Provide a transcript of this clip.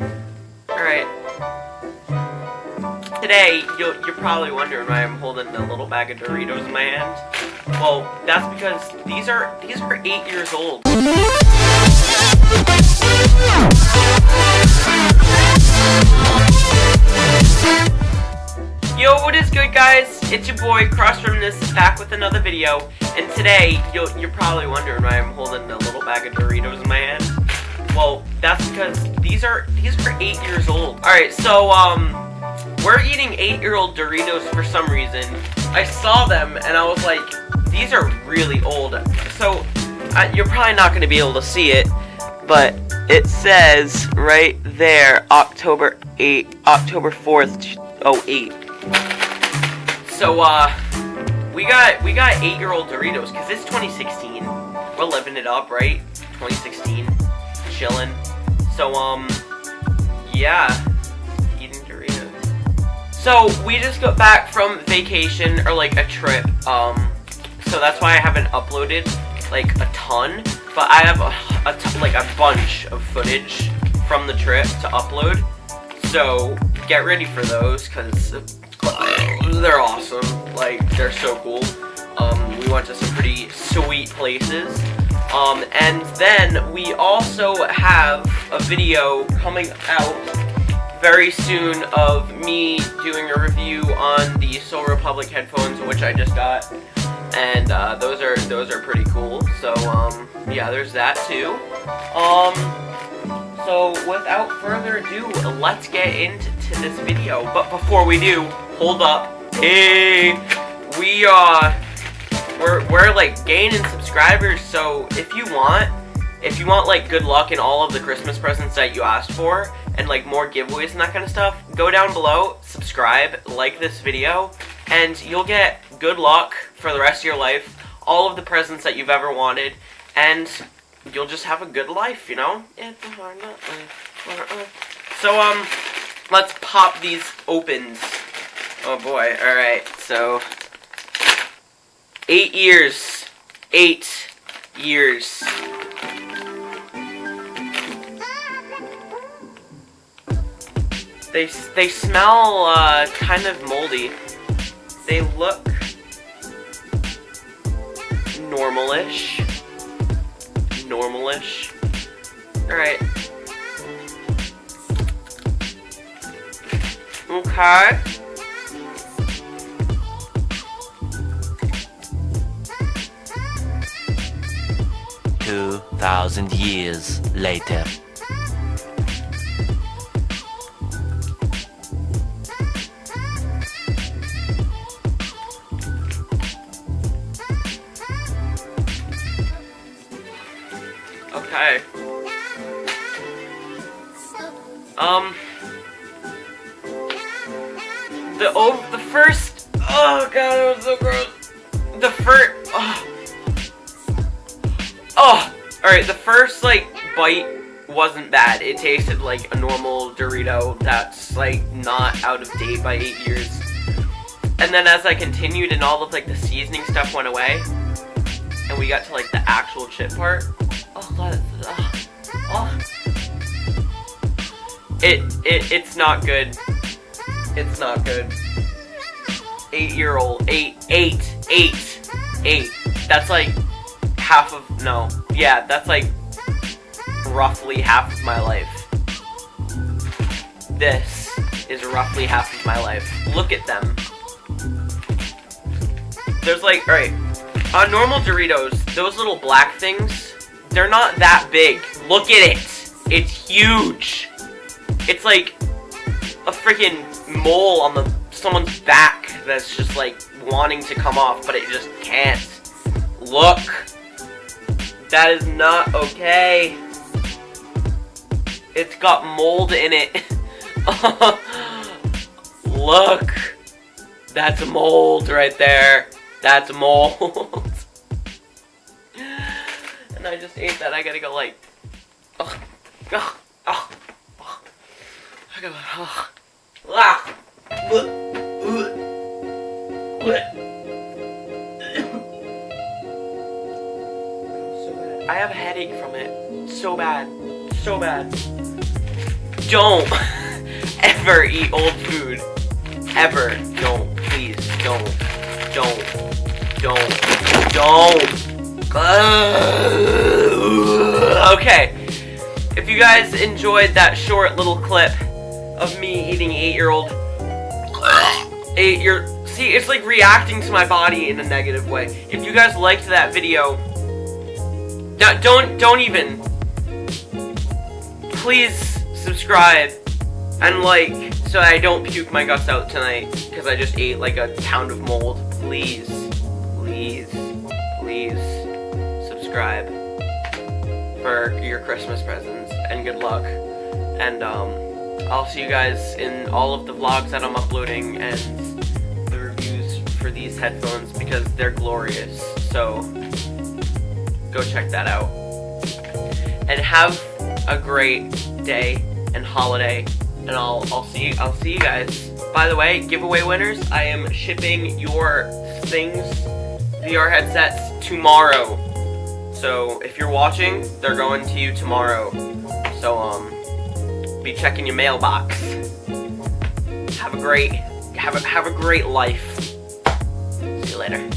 Alright. Today, you're probably wondering why I'm holding a little bag of Doritos in my hand. Well, that's because these are 8 years old. Yo, what is good, guys? It's your boy, Cross from this, back with another video. And today, you're probably wondering why I'm holding a little bag of Doritos in my hand. Well, that's because these are 8 years old. Alright, so, we're eating 8-year-old Doritos for some reason. I saw them, and I was like, these are really old. So, you're probably not going to be able to see it, but it says right there, October 4th, 08. So, we got 8-year-old Doritos, because it's 2016. We're living it up, right? 2016. Chilling. So, yeah. Eating Doritos. So, we just got back from vacation, or like a trip. So that's why I haven't uploaded, like, a ton. But I have like a bunch of footage from the trip to upload. So, get ready for those, because they're awesome. Like, they're so cool. We went to some pretty sweet places. And then we also have a video coming out very soon of me doing a review on the Soul Republic headphones, which I just got. And those are pretty cool. So yeah, there's that too. So without further ado, let's get into this video. But before we do, hold up. Hey, we're like gaining subscribers, so if you want like good luck in all of the Christmas presents that you asked for, and like more giveaways and that kind of stuff, go down below, subscribe, like this video, and you'll get good luck for the rest of your life, all of the presents that you've ever wanted, and you'll just have a good life, you know? So, let's pop these opens. Oh boy, alright, so 8 years. 8 years. They smell kind of moldy. They look normalish. Normalish. Alright. Okay. 2,000 years later. Okay. The first, oh god, it was so gross. The first, alright, the first, like, bite wasn't bad. It tasted like a normal Dorito that's, like, not out of date by 8 years. And then as I continued and all of, like, the seasoning stuff went away, and we got to, like, the actual chip part, it's not good. It's not good. 8-year-old, 8. That's like half of, no, yeah, that's like roughly half of my life. This is roughly half of my life. Look at them. There's like, alright, on normal Doritos, those little black things, they're not that big. Look at it. It's huge. It's like a freaking mole on someone's back that's just like wanting to come off, but it just can't. Look. That is not okay. It's got mold in it. Look. That's mold right there. That's mold. And I just ate that. I gotta go like, I have a headache from it. So bad. So bad. don't ever eat old food. Ever. Don't. Please. Don't. Okay. If you guys enjoyed that short little clip of me eating 8-year-old... See, it's like reacting to my body in a negative way. If you guys liked that video... Don't even... Please subscribe and like so I don't puke my guts out tonight because I just ate like a pound of mold. Please subscribe for your Christmas presents and good luck. And I'll see you guys in all of the vlogs that I'm uploading and the reviews for these headphones because they're glorious. So go check that out. And have a great day and holiday, and I'll see you guys. By the way, giveaway winners, I am shipping your things, VR headsets, tomorrow. So if you're watching, they're going to you tomorrow. So be checking your mailbox. Have a great life. See you later.